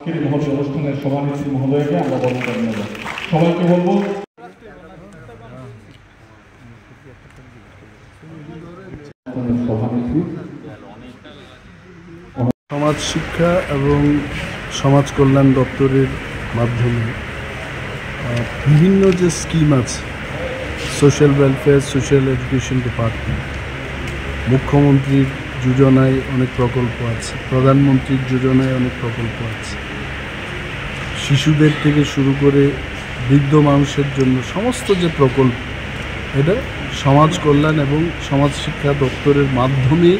মহল অনুষ্ঠানের সভানেত্রী মহোদয়কে আমরা বক্তব্য নেব। সবাইকে বলবো সমাজ শিক্ষা এবং সমাজ কল্যাণ দপ্তরের মাধ্যমে বিভিন্ন যে স্কিম আছে, social welfare, social education department, মুখ্যমন্ত্রীর যোজনায় অনেক প্রকল্প আছে, প্রধানমন্ত্রীর যোজনায় অনেক প্রকল্প আছে, শিশুদের থেকে শুরু করে বৃদ্ধ মানুষের জন্য সমস্ত যে প্রকল্প, এটা সমাজ কল্যাণ এবং সমাজ শিক্ষা দপ্তরের মাধ্যমে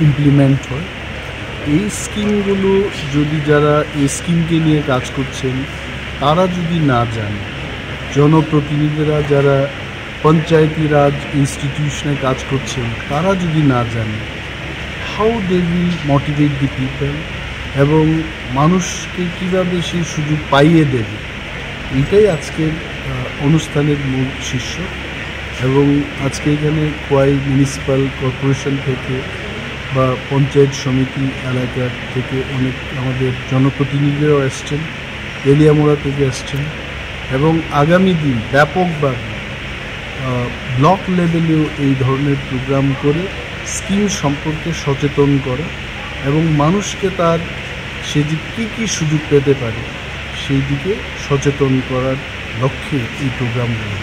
ইমপ্লিমেন্ট হয়। এই স্কিমগুলো যদি যারা এই স্কিমকে নিয়ে কাজ করছেন তারা যদি না জানে, জনপ্রতিনিধিরা যারা পঞ্চায়েতি রাজ ইনস্টিটিউশনে কাজ করছেন তারা যদি না জানে, how they will motivate the people এবং মানুষকে কীভাবে সেই সুযোগ পাইয়ে দেবে, এটাই আজকের অনুষ্ঠানের মূল শীর্ষ। এবং আজকে এখানে খোয়াই মিউনিসিপ্যাল কর্পোরেশন থেকে বা পঞ্চায়েত সমিতি এলাকার থেকে অনেক আমাদের জনপ্রতিনিধিরাও এসছেন, তেলিয়ামুড়া থেকে এসছেন এবং আগামী দিন ব্যাপকভাবে ব্লক লেভেলেও এই ধরনের প্রোগ্রাম করে স্কিম সম্পর্কে সচেতন করা এবং মানুষকে তার সে যে কী সুযোগ পেতে পারে সেই দিকে সচেতন করার লক্ষ্যে এই প্রোগ্রামগুলো।